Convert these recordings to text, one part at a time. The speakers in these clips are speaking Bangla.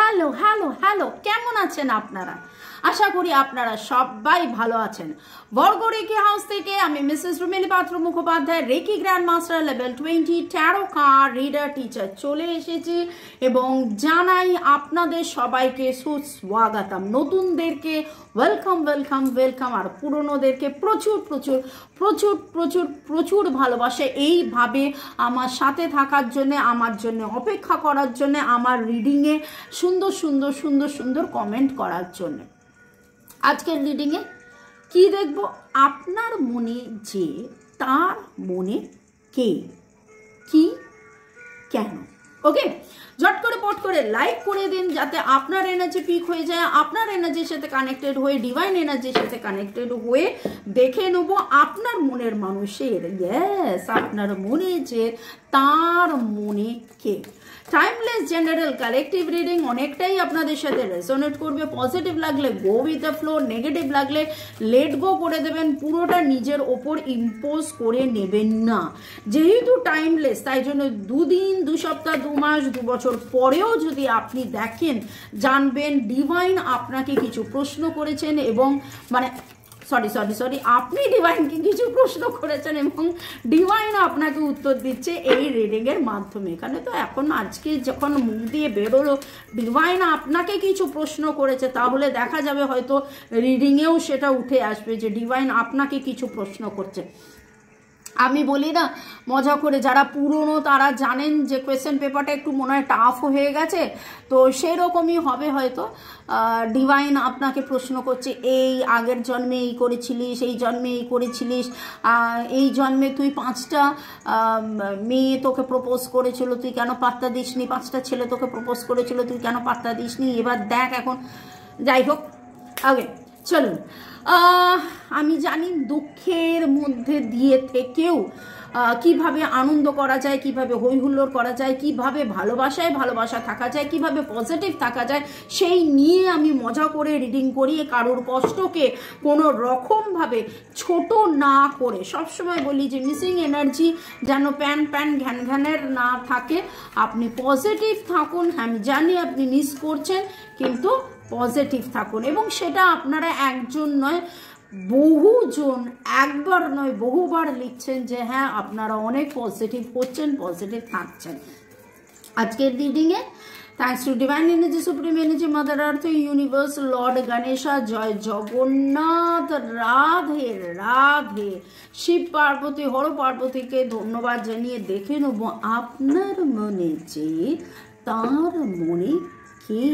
হ্যালো হ্যালো হ্যালো, কেমন আছেন আপনারা? আশা করি আপনারা সবাই ভালো আছেন। বর্গ রেকি হাউস থেকে আমি Mrs Rumeli Patra Mukhopadhyay, reiki grand master level 20 tarot card reader teacher চলে এসেছি এবং জানাই আপনাদের সবাইকে সুস্বাগতম। নতুনদেরকে ওয়েলকাম ওয়েলকাম ওয়েলকাম, আর পুরনোদেরকে প্রচুর প্রচুর প্রচুর প্রচুর প্রচুর ভালোবাসে এইভাবে আমার সাথে থাকার জন্য, আমার জন্য অপেক্ষা করার জন্য, আমার রিডিংয়ে সুন্দর সুন্দর সুন্দর সুন্দর কমেন্ট করার জন্য। আজকের রিডিংয়ে কি দেখব? আপনার মনে যে, তার মনে কে, কি, কেন। ওকে, ঝট করে পট করে লাইক করে দিন যাতে আপনার এনার্জি পিক হয়ে যায়, আপনার এনার্জির সাথে কানেক্টেড হয়ে, ডিভাইন এনার্জির সাথে কানেক্টেড হয়ে দেখে নেব আপনার মনের মানুষের, ইয়েস, আপনার মনে যে, তার মনে কে। টাইমলেস জেনারেল কালেকটিভ রিডিং অনেকটাই আপনাদের সাথে রেজোনেট করবে। পজিটিভ লাগলে go with the flow, negative লাগলে লেট গো করে দেবেন, পুরোটা নিজের ওপর ইম্পোজ করে নেবেন না। যেহেতু টাইমলেস, তাই জন্য 2 দিন, 2 সপ্তাহ, 2 মাস, 2 বছর পরেও যদি আপনি দেখেন, জানবেন ডিভাইন আপনাকে কিছু প্রশ্ন করেছেন এবং সরি আপনি ডিভাইনকে কিছু প্রশ্ন করেছেন এবং ডিভাইন আপনাকে উত্তর দিচ্ছে এই রিডিংয়ের মাধ্যমে। এখানে তো এখন আজকে যখন মুখ দিয়ে বেরোলো ডিভাইন আপনাকে কিছু প্রশ্ন করেছে, তাহলে দেখা যাবে হয়তো রিডিংয়েও সেটা উঠে আসবে যে ডিভাইন আপনাকে কিছু প্রশ্ন করছে। আমি বলি না মজা করে, যারা পুরনো তারা জানেন যে কোয়েশ্চেন পেপারটা একটু মনে হয় টাফ হয়ে গেছে, তো সেরকমই হবে হয়তো। ডিভাইন আপনাকে প্রশ্ন করছে, এই আগের জন্মে এই করেছিলিস, এই জন্মে এই করেছিলিস, এই জন্মে তুই 5টা মেয়ে তোকে প্রপোজ করেছিল, তুই কেন পাত্তা দিসনি, 5টা ছেলে তোকে প্রপোজ করেছিল, তুই কেন পাত্তা দিসনি, এবার দেখ এখন। যাই হোক, ওকে চলুন। আমি জানি দুঃখের মধ্যে দিয়ে থেকেও কিভাবে আনন্দ করা যায়, কিভাবে হইহুল্লোড় করা যায়, কিভাবে ভালোবাসায় ভালোবাসা থাকা যায়, কিভাবে পজিটিভ থাকা যায়, সেই নিয়ে আমি মজা করে রিডিং করি। কারোর কষ্টকে কোনো রকমভাবে ছোট না করে, সবসময় বলি যে মিসিং এনার্জি যেন প্যান ঘ্যান ঘ্যানের না থাকে। আপনি পজিটিভ থাকুন। আমি জানি আপনি মিস করছেন, কিন্তু পজিটিভ থাকুন। এবং সেটা আপনারা একজন নয়, বহুজন, একবার নয় বহুবার লিখছেন যে হ্যাঁ আপনারা অনেক পজিটিভ হচ্ছেন, পজিটিভ থাকছেন। আজকের রিডিংয়ে thanks to divine energy, supreme energy, mother earth, universe, lord Ganesha, জয় জগন্নাথ, রাধে রাধে, শিব পার্বতী, হর পার্বতীকে ধন্যবাদ জানিয়ে দেখে নেব আপনার মনে যে, তার মনে কে।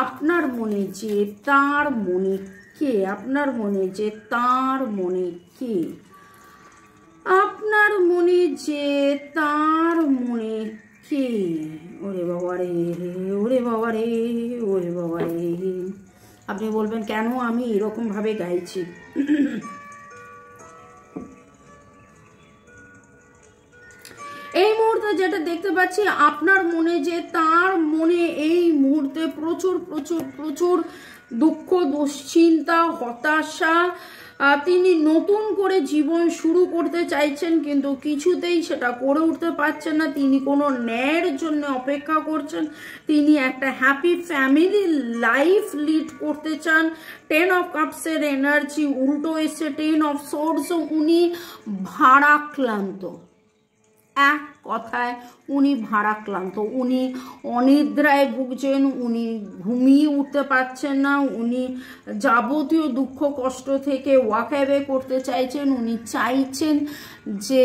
আপনার মনে যে, তার মনে কে, আপনার মনে যে, তার মনে কে, আপনার মনে যে, তার মনে কে। ওরে বাবা রে, ওরে বাবা রে, ওরে বাবা রে। আপনি বলবেন কেন আমি এরকম ভাবে গাইছি? এই মুহূর্তে যেটা দেখতে পাচ্ছি, আপনার মনে যে, তার মনে এই মুহূর্তে প্রচুর প্রচুর প্রচুর দুঃখ, দুশ্চিন্তা, হতাশা। তিনি নতুন করে জীবন শুরু করতে চাইছেন, কিন্তু কিছুতেই সেটা করে উঠতে পারছেন না। তিনি কোনো ন্যায়ের জন্য অপেক্ষা করছেন। তিনি একটা হ্যাপি ফ্যামিলি লাইফ লিড করতে চান। 10 অফ কাপসের এনার্জি উল্টো এসে 10 অফ সোর্স। উনি ভারাক্রান্ত, এক কথায় উনি ভারাক্রান্ত, উনি অনিদ্রায় ভুগছেন, উনি ঘুমিয়ে উঠতে পারছেন না, উনি যাবতীয় দুঃখ কষ্ট থেকে ওয়াক অ্যাওয়ে করতে চাইছেন। উনি চাইছেন যে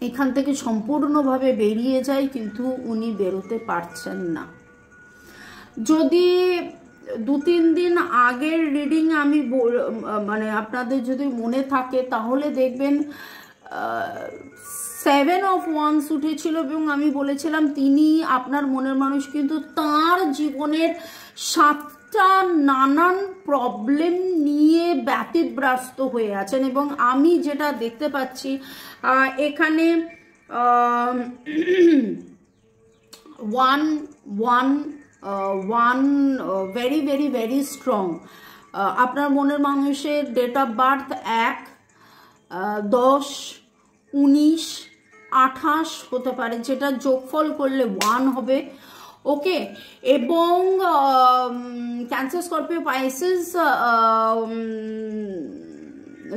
এখান থেকে সম্পূর্ণভাবে বেরিয়ে যায়, কিন্তু উনি বেরোতে পারছেন না। যদি 2-3 দিন আগের রিডিং আমি আপনাদের যদি মনে থাকে, তাহলে দেখবেন 7 অফ ওয়ান্স উঠেছিল এবং আমি বলেছিলাম তিনি, আপনার মনের মানুষ, কিন্তু তার জীবনের 7টা নানান প্রবলেম নিয়ে ব্যতিব্যস্ত হয়ে আছেন। এবং আমি যেটা দেখতে পাচ্ছি এখানে 1 ভেরি ভেরি ভেরি স্ট্রং। আপনার মনের মানুষের ডেট অফ বার্থ 1, 10, 19, 28 হতে পারে, যেটা যোগফল করলে 1 হবে। ওকে, এবং Cancer, Scorpio, Pisces,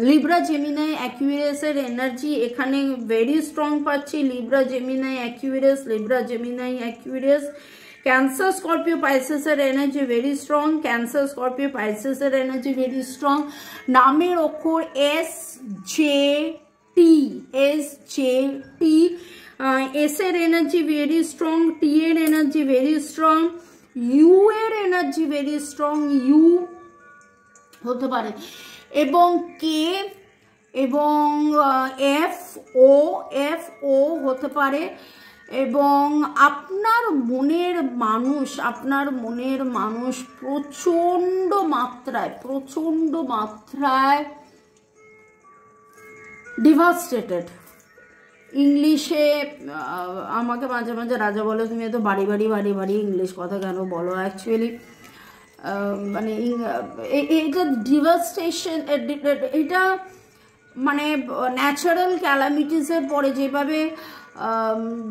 Libra, Gemini, অ্যাকুয়ারিয়াসের এনার্জি এখানে ভেরি স্ট্রং পাচ্ছি। Libra, Gemini, Aquarius, Libra, Gemini, Aquarius. Cancer, Scorpio, পাইসেসের energy very strong. Cancer, Scorpio, পাইসেসের এনার্জি ভেরি স্ট্রং। নামের অক্ষর S J T, S J T. S এর এনার্জি ভেরি স্ট্রং, টি এর এনার্জি ভেরি স্ট্রং, ইউ এর এনার্জি ভেরি স্ট্রং, ইউ হতে পারে, এবং কে এবং এফ ও হতে পারে। এবং আপনার মনের মানুষ প্রচন্ড মাত্রায় ডিভাস্টেটেড। ইংলিশে আমাকে মাঝে মাঝে রাজা বলে, তুমি এত বাড়ি ইংলিশ কথা কেন বলো? অ্যাকচুয়ালি মানে এটা ডিভাস্টেশন, এটা মানে ন্যাচারাল ক্যালামিটিসের পরে যেভাবে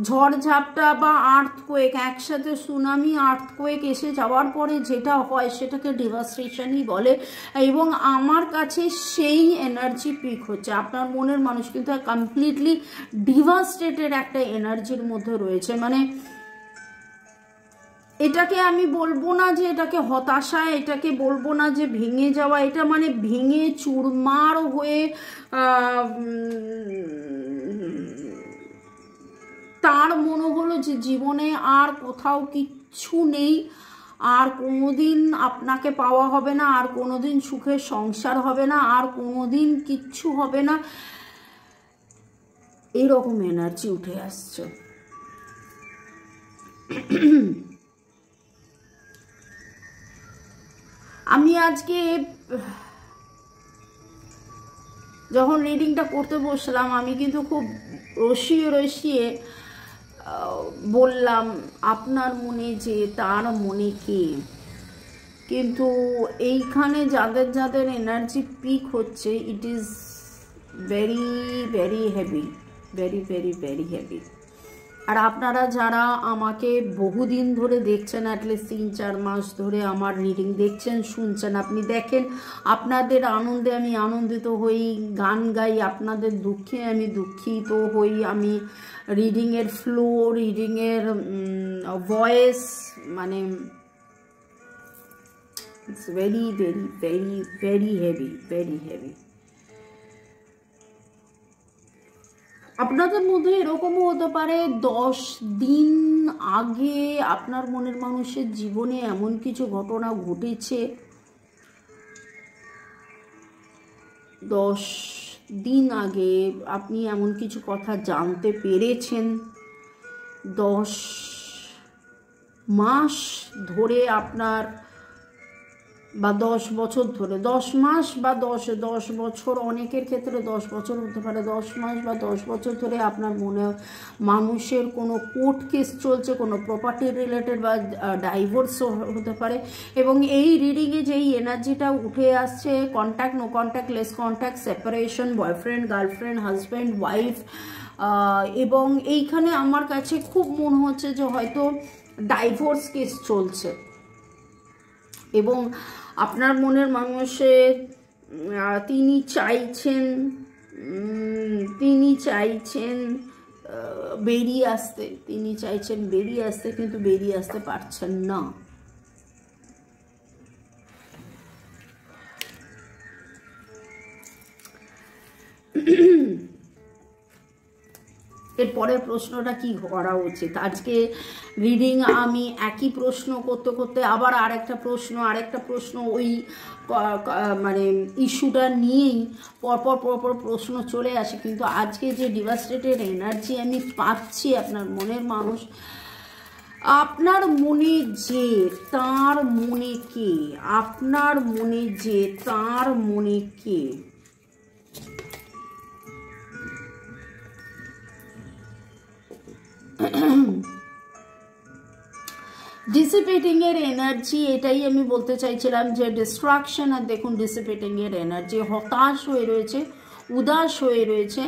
ঝড়ঝাপটা বা আর্থকোয়েক, একসাথে সুনামি আর্থকোয়েক এসে যাওয়ার পরে যেটা হয় সেটাকে ডিভাস্টেশনই বলে। এবং আমার কাছে সেই এনার্জি পিক হচ্ছে। আপনার মনের মানুষ কিন্তু কমপ্লিটলি ডিভাস্টেটেড একটা এনার্জির মধ্যে রয়েছে। মানে এটাকে আমি বলবো না যে এটাকে হতাশা, এটাকে বলবো না যে ভেঙে যাওয়া, এটা মানে ভেঙে চুরমার হয়ে তার মনে হলো যে জীবনে আর কোথাও কিচ্ছু নেই, আর কোনোদিন আপনাকে পাওয়া হবে না, আর কোনোদিন সুখের সংসার হবে না, আর কোনোদিন কিচ্ছু হবে না, এরকম এনার্জি উঠে আসছে। আমি আজকে যখন রিডিংটা করতে বসলাম, আমি কিন্তু খুব রসিয়ে বললাম আপনার মনে যে তার মনে কে। কিন্তু এইখানে যাদের এনার্জি পিক হচ্ছে, it is very very heavy, very very very heavy. আর আপনারা যারা আমাকে বহুদিন ধরে দেখছেন, অ্যাটলিস্ট 3-4 মাস ধরে আমার রিডিং দেখছেন, শুনছেন, আপনি দেখেন, আপনাদের আনন্দে আমি আনন্দিত হই, গান গাই, আপনাদের দুঃখে আমি দুঃখিত হই। আমি রিডিংয়ের ফ্লো, রিডিংয়ের ভয়েস, মানে it's very very very very heavy, very heavy. আপনাদের মধ্যে এরকমও হতে পারে 10 দিন আগে আপনার মনের মানুষের জীবনে এমন কিছু ঘটনা ঘটেছে, 10 দিন আগে আপনি এমন কিছু কথা জানতে পেরেছেন, 10 মাস ধরে আপনার, বা 10 বছর ধরে, 10 মাস বা 10 বছর, অনেকের ক্ষেত্রে 10 বছর হতে পারে, 10 মাস বা 10 বছর ধরে আপনার মনে মানুষের কোনো কোর্ট কেস চলছে, কোনো প্রপার্টি রিলেটেড বা ডাইভোর্সও হতে পারে। এবং এই রিডিংয়ে যেই এনার্জিটা উঠে আসছে, contact, no contact, less contact, separation, boyfriend, girlfriend, husband, wife, এবং এইখানে আমার কাছে খুব মনে হচ্ছে যে হয়তো ডাইভোর্স কেস চলছে। এবং আপনার মনের মানুষের তিনি চাইছেন বেরিয়ে আসতে, কিন্তু বেরিয়ে আসতে পারছেন না। এরপরের প্রশ্নটা কি করা উচিত? আজকে রিডিং আমি একই প্রশ্ন করতে করতে আবার আরেকটা প্রশ্ন ওই মানে ইস্যুটা নিয়েই পরপর প্রশ্ন চলে আসে। কিন্তু আজকে যে ডিভাস্টেটেড এনার্জি আমি পাচ্ছি, আপনার মনের মানুষ, আপনার মনে যে তার মনে কে, আপনার মনে যে তার মনে কে, ডিসিপেটিং এর এনার্জি, এটাই আমি বলতে চাইছিলাম যে ডিস্ট্রাকশন। আর দেখুন ডিসিপেটিং এর এনার্জি, হতাশ হয়ে রয়েছে, উদাস হয়ে রয়েছে,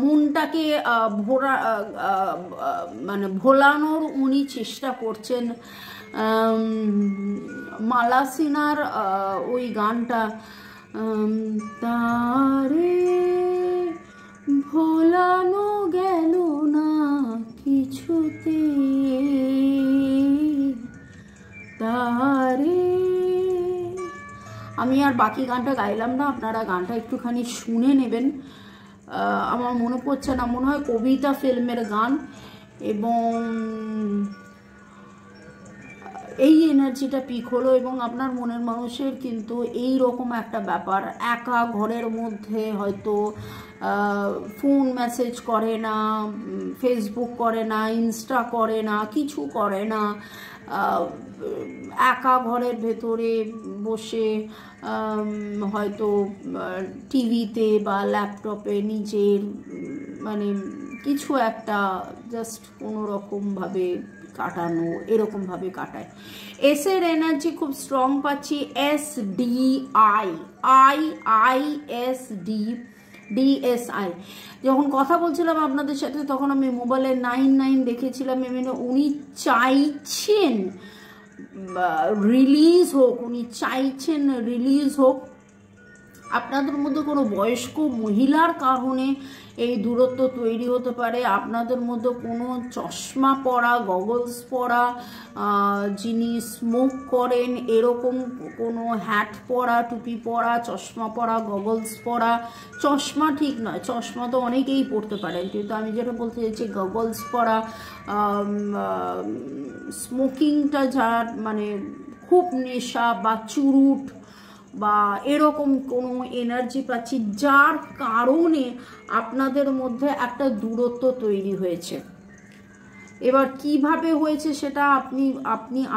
মনটাকে মানে ভোলানোর উনি চেষ্টা করছেন। মালা সিনহার ওই গানটা, তারে ভোলানো গেল না কিছুতে, তারে, আমি আর বাকি গানটা গাইলাম না, আপনারা গানটা একটুখানি শুনে নেবেন। আমার মনে পড়ছে না, মনে হয় কবিতা ফিল্মের গান। এবং এই এনার্জিটা পিক হলো এবং আপনার মনের মানুষের কিন্তু এই রকম একটা ব্যাপার, একা ঘরের মধ্যে হয়তো ফোন মেসেজ করে না, ফেসবুক করে না, ইনস্টা করে না, কিছু করে না, একা ঘরের ভেতরে বসে হয়তো টিভিতে বা ল্যাপটপে নিজের মানে কিছু একটা জাস্ট কোনো রকমভাবে কাটানো, এরকমভাবে কাটায়। এসের এনার্জি খুব স্ট্রং পাচ্ছি, SDI, IISD, যখন কথা বলছিলাম আপনাদের সাথে তখন আমি মোবাইলে 99 দেখেছিলাম। মানে উনি চাইছেন রিলিজ হোক, উনি চাইছেন রিলিজ হোক। আপনাদের মধ্যে কোনো বয়স্ক মহিলার কারণে এই দূরত্ব তৈরি হতে পারে। আপনাদের মধ্যে কোনো চশমা পরা, গগলস পরা, যিনি স্মোক করেন এরকম কোনো হ্যাট পরা, টুপি পরা, চশমা পরা, গগলস পরা, চশমা ঠিক নয়, চশমা তো অনেকেই পরতে পারেন, কিন্তু আমি যেটা বলতে চাইছি গগলস পরা, স্মোকিংটা যার মানে খুব নেশা বা চুরুট বা এরকম কোনো এনার্জি পাচ্ছি, যার কারণে আপনাদের মধ্যে একটা দূরত্ব তৈরি হয়েছে। এবার কিভাবে হয়েছে সেটা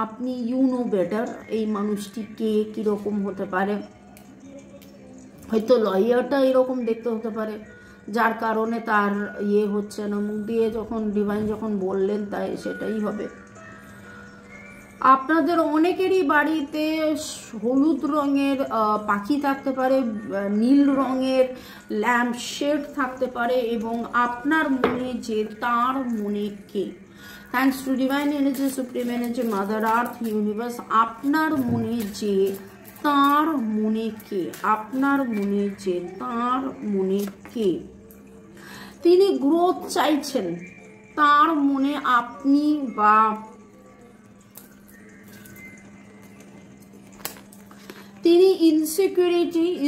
আপনি ইউ নো বেটার। এই মানুষটি কে, কীরকম হতে পারে, হয়তো লয়ারটা এরকম দেখতে হতে পারে, যার কারণে তার ইয়ে হচ্ছে না। মুখ দিয়ে যখন ডিভাইন যখন বললেন তাই সেটাই হবে। আপনাদের অনেকেরই বাড়িতে হলুদ রঙের পাখি থাকতে পারে, নীল রঙের ল্যাম্প শেড থাকতে পারে, এবং আপনার মনে যে তার মনে কে, thanks to divine energy, supreme energy, mother earth, universe, আপনার মনে যে তার মনে কে, আপনার মনে যে তার মনে কে, তিনি গ্রোথ চাইছেন, তার মনে আপনি বা তিনি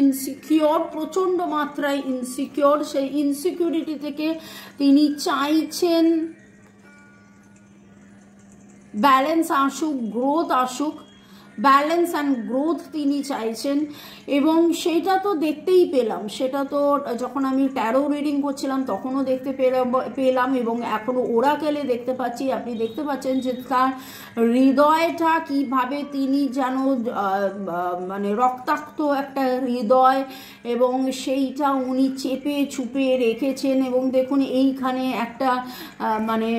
ইনসিকিওর, প্রচণ্ড মাত্রায় ইনসিকিওর, সেই ইনসিকিউরিটি থেকে তিনি চাইছেন ব্যালেন্স আসুক, গ্রোথ আসুক, ব্যালেন্স অ্যান্ড গ্রোথ তিনি চাইছেন। এবং সেইটা তো দেখতেই পেলাম, সেটা তো যখন আমি ট্যারো রিডিং করছিলাম তখনও দেখতে পেলাম এবং এখনও ওরাকেলে দেখতে পাচ্ছি। আপনি দেখতে পাচ্ছেন যে তার হৃদয়টা কিভাবে তিনি যেন মানে রক্তাক্ত একটা হৃদয়, এবং সেইটা উনি চেপে চুপে রেখেছেন। এবং দেখুন এইখানে একটা মানে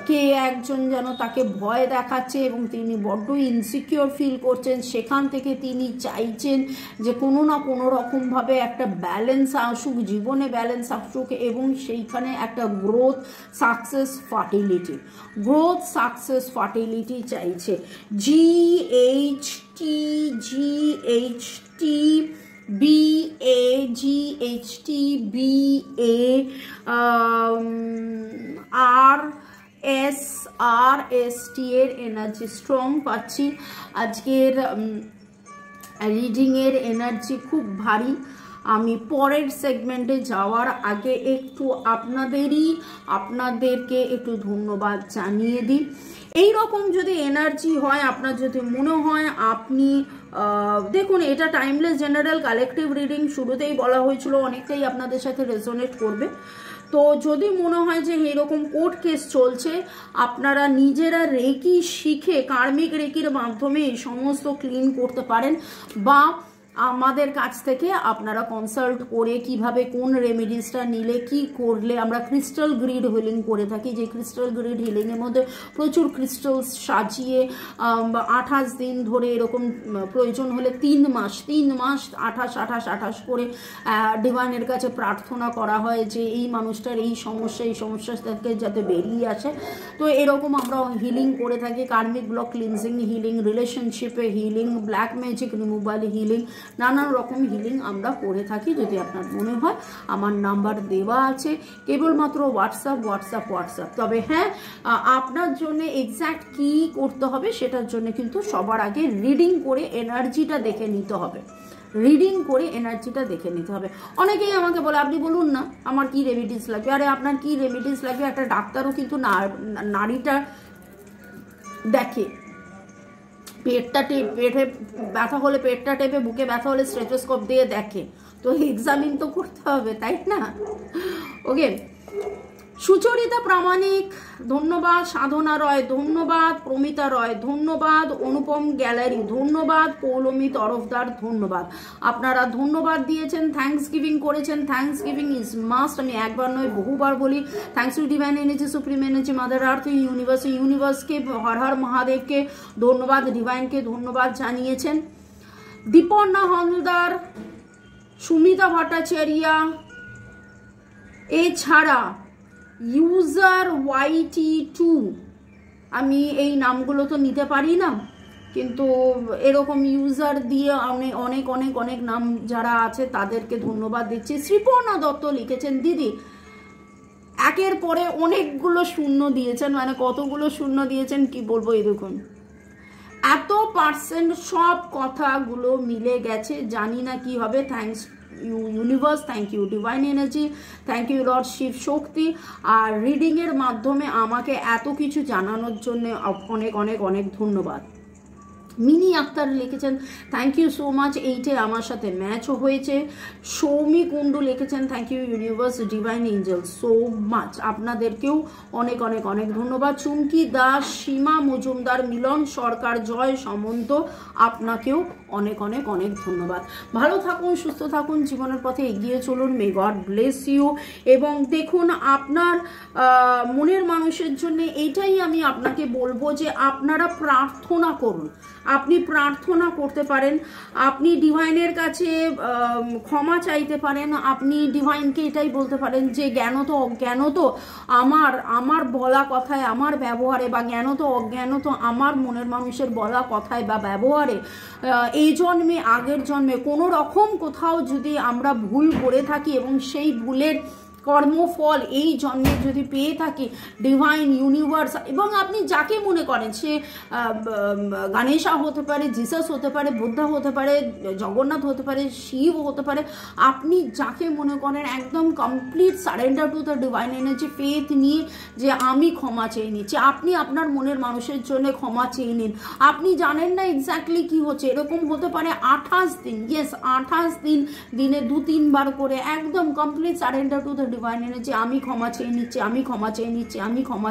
কে একজন যেন তাকে ভয় দেখাচ্ছে এবং তিনি বড্ড ইনসিকিওর ফিল করছেন। সেখান থেকে তিনি চাইছেন যে কোনো না কোনো রকমভাবে একটা ব্যালেন্স আসুক, জীবনে ব্যালেন্স আসুক, এবং সেইখানে একটা growth, success, fertility, growth, success, fertility চাইছে। GHTGHTBAGHTBARST এর এনার্জি স্ট্রং পাচ্ছি। আজকের রিডিংয়ের এনার্জি খুব ভারী। আমি পরের সেগমেন্টে যাওয়ার আগে একটু আপনাদেরকে একটু ধন্যবাদ জানিয়ে দিই। এইরকম যদি এনার্জি হয়, আপনার যদি মনে হয় আপনি দেখুন, এটা টাইমলেস জেনারেল কালেকটিভ রিডিং, শুরুতেই বলা হয়েছিল অনেকটাই আপনাদের সাথে রেজোনেট করবে। তো যদি মনে হয় যে এরকম কোর্ট কেস চলছে, আপনারা নিজেরা রেকি শিখে কার্মিক রেকির মাধ্যমে এই সমস্ত ক্লিন করতে পারেন, বা আমাদের কাছ থেকে আপনারা কনসাল্ট করে কিভাবে কোন রেমেডিসটা নিলে কি করলে আমরা ক্রিস্টাল গ্রিড হিলিং করে থাকি, যে ক্রিস্টাল গ্রিড হিলিংয়ের মধ্যে প্রচুর ক্রিস্টালস সাজিয়ে 28 দিন ধরে এরকম প্রয়োজন হলে 3 মাস 28 করে ডিভাইনের কাছে প্রার্থনা করা হয় যে এই মানুষটার এই সমস্যা থেকে যাতে বেরিয়ে আসে। তো এরকম আমরা হিলিং করে থাকি, কার্মিক ব্লক ক্লিনজিং হিলিং, রিলেশনশিপে healing, black magic removal healing, নানান রকম হিলিং আমরা করে থাকি। যদি আপনার মনে হয় আমার নাম্বার দেওয়া আছে, কেবলমাত্র হোয়াটসঅ্যাপ। তবে হ্যাঁ, আপনার জন্য এক্স্যাক্ট কি করতে হবে সেটার জন্য কিন্তু সবার আগে রিডিং করে এনার্জিটা দেখে নিতে হবে। অনেকেই আমাকে বলে আপনি বলুন না আমার কি রেমিডিস লাগবে। আরে আপনার কি রেমিডিস লাগবে একটা ডাক্তারও কিন্তু নারীটা দেখে, পেটে ব্যথা হলে পেটটা টেপে, বুকে ব্যথা হলে স্টেথোস্কোপ দিয়ে দেখে, তো এক্সামিন তো করতে হবে, তাই না? ওকে, সুচরিতা প্রামাণিক ধন্যবাদ, সাধনা রয় ধন্যবাদ, প্রমিতা রয় ধন্যবাদ, অনুপম গ্যালারি ধন্যবাদ, পৌলমী তরফদার ধন্যবাদ। আপনারা ধন্যবাদ দিয়েছেন, থ্যাঙ্কস গিভিং করেছেন। থ্যাঙ্কস গিভিং ইজ মাস্ট, আমি একবার নয় বহুবার বলি। Thanks to divine energy, supreme energy, mother earth, ইউনিভার্সকে, হর হর মহাদেবকে ধন্যবাদ, ডিভাইনকে ধন্যবাদ জানিয়েছেন। দীপর্ণা হলদার, সুমিতা ভট্টাচার্যা, এছাড়া ইউজার YT2, আমি এই নামগুলো তো নিতে পারি না, কিন্তু এরকম ইউজার দিয়ে অনেক নাম যারা আছে তাদেরকে ধন্যবাদ দিচ্ছি। শ্রীপর্ণা দত্ত লিখেছেন, দিদি একের পরে অনেকগুলো শূন্য দিয়েছেন, মানে কতগুলো শূন্য দিয়েছেন কি বলবো, এই দেখুন এত % সব কথাগুলো মিলে গেছে, জানি না কি হবে। Thanks universe, thank you divine energy, thank you lord Shiv Shakti. আর রিডিংয়ের মাধ্যমে আমাকে এত কিছু জানানোর জন্য অনেক ধন্যবাদ। মিনি আক্তার লিখেছেন, থ্যাংক ইউ সো মাচ, এইটে আমার সাথে ম্যাচও হয়েছে। সৌমি কুণ্ডু লিখেছেন, thank you universe, divine angel so much, আপনাদেরকেও অনেক ধন্যবাদ। চুমকি দাস, সীমা মজুমদার, মিলন সরকার, জয় সামন্ত, আপনাকেও অনেক ধন্যবাদ। ভালো থাকুন, সুস্থ থাকুন, জীবনের পথে এগিয়ে চলুন। May God bless you. এবং দেখুন, আপনার মনের মানুষের জন্য এইটাই আমি আপনাকে বলবো যে আপনারা প্রার্থনা করুন। আপনি প্রার্থনা করতে পারেন, আপনি ডিভাইনের কাছে ক্ষমা চাইতে পারেন, আপনি ডিভাইনকে এটাই বলতে পারেন যে জ্ঞানত অজ্ঞানত আমার বলা কথায়, আমার ব্যবহারে, বা জ্ঞানত অজ্ঞানত আমার মনের মানুষের বলা কথায় বা ব্যবহারে এই জন্মে আগের জন্মে কোনো রকম কোথাও যদি আমরা ভুল করে থাকি এবং সেই ভুলের কর্মফল এই জন্মে যদি পেয়ে থাকি, ডিভাইন ইউনিভার্স এবং আপনি যাকে মনে করেন, সে গণেশা হতে পারে, জিসাস হতে পারে, বুদ্ধা হতে পারে, জগন্নাথ হতে পারে, শিব হতে পারে, আপনি যাকে মনে করেন একদম complete surrender to the divine energy, faith নিয়ে যে আমি ক্ষমা চেয়ে নিচ্ছি। আপনি আপনার মনের মানুষের জন্য ক্ষমা চেয়ে নিন। আপনি জানেন না এক্স্যাক্টলি কি হচ্ছে, এরকম হতে পারে 28 দিন, ইয়েস 28 দিন, দিনে 2-3 বার করে একদম complete surrender to the divine energy, আমি ক্ষমা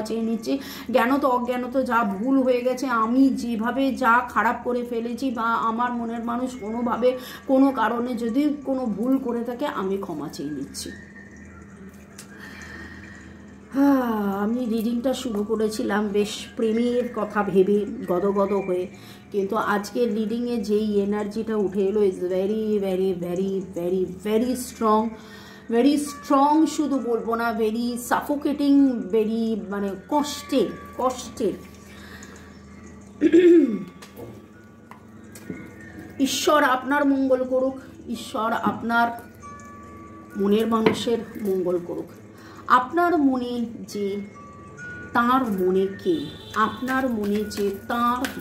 চেয়ে নিচ্ছি। জ্ঞানত অজ্ঞানত যা ভুল হয়ে গেছে, আমি যেভাবে যা খারাপ করে ফেলেছি, বা আমার মনের মানুষ কোনোভাবে কোনো কারণে যদি কোনো ভুল করে থাকে, আমি ক্ষমা চেয়ে নিচ্ছি। আমি রিডিংটা শুরু করেছিলাম বেশ প্রেমের কথা ভেবে গদগদ হয়ে, কিন্তু আজকের রিডিংয়ে যেই এনার্জিটা উঠে এলো ইজ ভেরি স্ট্রং, শুধু বলবো না, ভেরি সাফোকেটিং, ভেরি মানে কষ্টের। ঈশ্বর আপনার মঙ্গল করুক, ঈশ্বর আপনার মনের মানুষের মঙ্গল করুক। আপনার মনে যে তার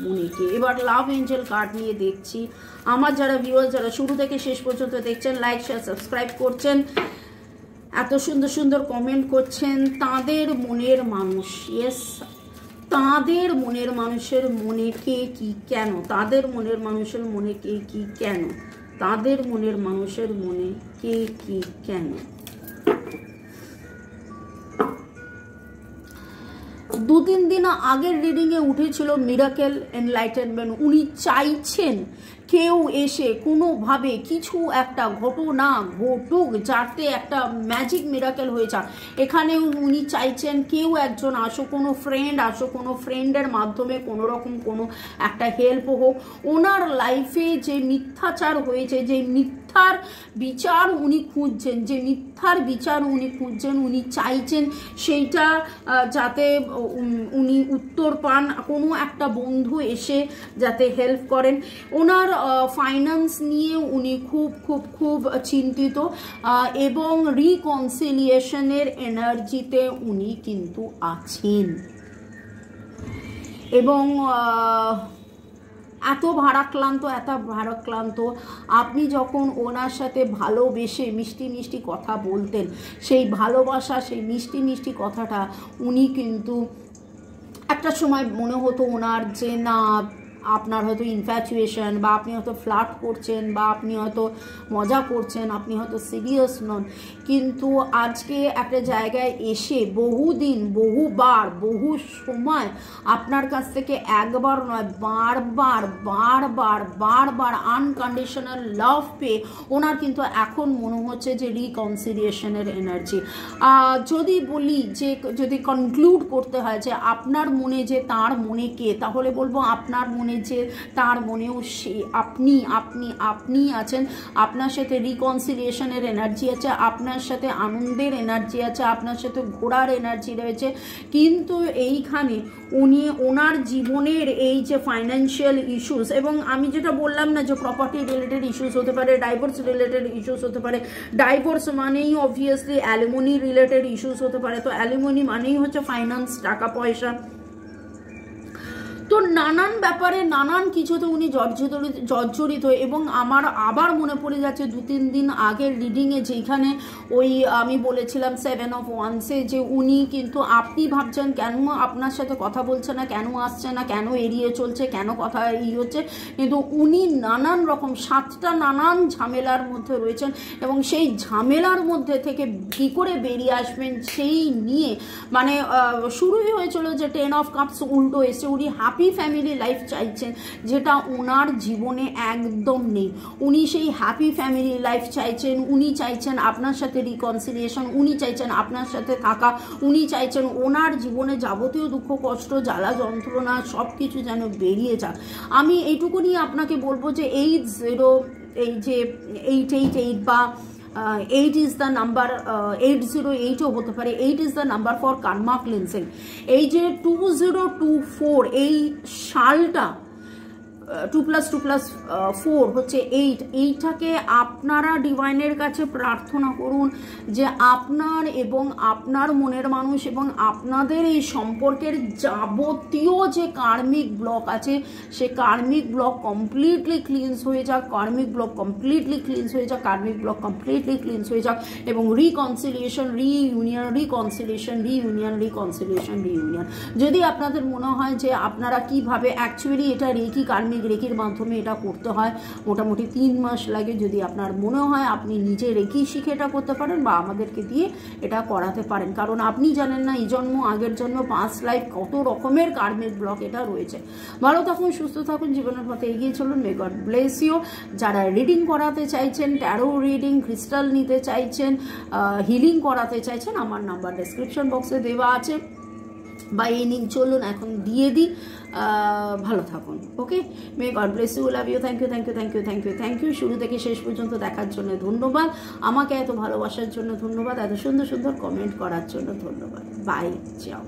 মনে কে, এবার লাভ এঞ্জেল কার্ড নিয়ে দেখছি। আমার যারা ভিউয়ার্স, যারা শুরু থেকে শেষ পর্যন্ত দেখছেন, লাইক শেয়ার সাবস্ক্রাইব করছেন, এত সুন্দর কমেন্ট করছেন, তাদের মনের মানুষ, ইয়েস, তাদের মনের মানুষের মনে কে কি কেন, তাদের মনের মানুষের মনে কে কি কেন, তাদের মনের মানুষের মনে কে কি কেন। 2-3 দিন আগের রিডিংয়ে উঠেছিল মিরাকেল এনলাইটেনমেন্ট। উনি চাইছেন কেউ এসে কোনোভাবে কিছু একটা ঘটনা ঘটুক যাতে একটা ম্যাজিক মিরাকেল হয়ে যাক। এখানে উনি চাইছেন কেউ একজন আসো, কোনো ফ্রেন্ড আসো, কোনো ফ্রেন্ডের মাধ্যমে কোনো রকম কোনো একটা হেল্প হোক। ওনার লাইফে যে মিথ্যাচার হয়েছে, যে মিথ্যার বিচার উনি খুঁজছেন, যে মিথ্যার বিচার উনি খুঁজছেন, উনি চাইছেন সেইটা যাতে উনি উত্তর পান, কোনো একটা বন্ধু এসে যাতে হেল্প করেন। ওনার ফাইন্যান্স নিয়ে উনি খুব খুব খুব চিন্তিত এবং রিকনসিলিয়েশনের এনার্জিতে উনি কিন্তু আছেন। এবং এত ভারাক্রান্ত আপনি যখন ওনার সাথে ভালোবেসে মিষ্টি মিষ্টি কথা বলতেন, সেই ভালোবাসা, সেই মিষ্টি মিষ্টি কথাটা উনি কিন্তু একটা সময় মনে হতো ওনার যে না আপনার হয়তো ইনফ্যাচুয়েশন, বা আপনি হয়তো ফ্লার্ট করছেন, বা আপনি হয়তো মজা করছেন, আপনি হয়তো সিরিয়াস নন। কিন্তু আজকে একটা জায়গায় এসে বহুদিন, বহুবার, বহু সময় আপনার কাছ থেকে একবার নয় বারবার আনকন্ডিশনাল লাভ পেয়ে ওনার কিন্তু এখন মনে হচ্ছে যে রিকনসিলিয়েশনের এনার্জি। যদি বলি যে যদি কনক্লুড করতে হয় যে আপনার মনে যে তার মনে কে, তাহলে বলবো আপনার মনে যে তার মনেও সে আপনি আছেন। আপনার সাথে রিকনসিলিয়েশনের এনার্জি আছে, আপনার সাথে আনন্দের এনার্জি আছে, আপনার সাথে ঘোরার এনার্জি রয়েছে। কিন্তু এইখানে উনি ওনার জীবনের এই যে ফাইন্যান্সিয়াল ইস্যুস, এবং আমি যেটা বললাম না যে প্রপার্টি রিলেটেড ইস্যুস হতে পারে, ডাইভোর্স রিলেটেড ইস্যুস হতে পারে। ডাইভোর্স মানেই অবভিয়াসলি অ্যালিমনি রিলেটেড ইস্যুস হতে পারে। তো অ্যালিমনি মানেই হচ্ছে ফাইন্যান্স, টাকা পয়সা। তো নানান ব্যাপারে নানান কিছুতে উনি জর্জরিত। এবং আমার আবার মনে পড়ে যাচ্ছে 2-3 দিন আগের রিডিংয়ে, যেখানে ওই আমি বলেছিলাম 7 of Wands যে উনি কিন্তু, আপনি ভাবছেন কেন আপনার সাথে কথা বলছে না, কেন আসছে না, কেন এড়িয়ে চলছে, কেন কথা হচ্ছে, কিন্তু উনি নানান রকম 7টা নানান ঝামেলার মধ্যে রয়েছেন। এবং সেই ঝামেলার মধ্যে থেকে কী করে বেরিয়ে আসবেন সেই নিয়ে মানে শুরুই হয়েছিল যে 10 of Cups উল্টো এসে উনি হ্যাপি ফ্যামিলি লাইফ চাইছেন, যেটা ওনার জীবনে একদম নেই। উনি সেই হ্যাপি ফ্যামিলি লাইফ চাইছেন, উনি চাইছেন আপনার সাথে রিকনসিলিয়েশন, উনি চাইছেন আপনার সাথে থাকা, উনি চাইছেন ওনার জীবনে যাবতীয় দুঃখ কষ্ট জ্বালা যন্ত্রণা সব কিছু যেন বেরিয়ে যাক। আমি এইটুকুনি আপনাকে বলবো যে 80 এই যে 888 বা 8 is the number, 808ও হতে পারে। 8 is the number for karma cleansing। এই যে 2024 এই সালটা 2+2+4 হচ্ছে 8, এইটাকে আপনারা ডিভাইনের কাছে প্রার্থনা করুন যে আপনার এবং আপনার মনের মানুষ এবং আপনাদের এই সম্পর্কের যাবতীয় যে কার্মিক ব্লক আছে, সে কার্মিক ব্লক কমপ্লিটলি ক্লিনস হয়ে যাক, কার্মিক ব্লক কমপ্লিটলি ক্লিনস হয়ে যাক, কার্মিক ব্লক কমপ্লিটলি ক্লিনস হয়ে যাক, এবং reconciliation, reunion, reconciliation, reunion, reconciliation, reunion. যদি আপনাদের মনে হয় যে আপনারা কিভাবে অ্যাকচুয়ালি এটা রেকি কার্মিক রেকির মাধ্যমে এটা করতে হয়, মোটামুটি 3 মাস লাগে। যদি আপনার মনে হয় আপনি নিজে রেকি শিখে এটা করতে পারেন বা আমাদেরকে দিয়ে এটা করাতে পারেন, কারণ আপনি জানেন না এই জন্ম, আগের জন্ম, পাস্ট লাইফ, কত রকমের কার্মিক ব্লক এটা রয়েছে। ভালো থাকুন, সুস্থ থাকুন, জীবনের পথে এগিয়ে চলুন। May God bless you. যারা রিডিং করাতে চাইছেন, ট্যারো রিডিং, ক্রিস্টাল নিতে চাইছেন, হিলিং করাতে চাইছেন, আমার নাম্বার ডেসক্রিপশন বক্সে দেওয়া আছে, বা এই লিঙ্ক চলুন এখন দিয়ে দিই। ভালো থাকুন। Okay, may God bless you, love you, thank you, thank you, thank you, thank you, thank you. শুরু থেকে শেষ পর্যন্ত দেখার জন্য ধন্যবাদ, আমাকে এত ভালোবাসার জন্য ধন্যবাদ, এত সুন্দর সুন্দর কমেন্ট করার জন্য ধন্যবাদ। বাই, যাও।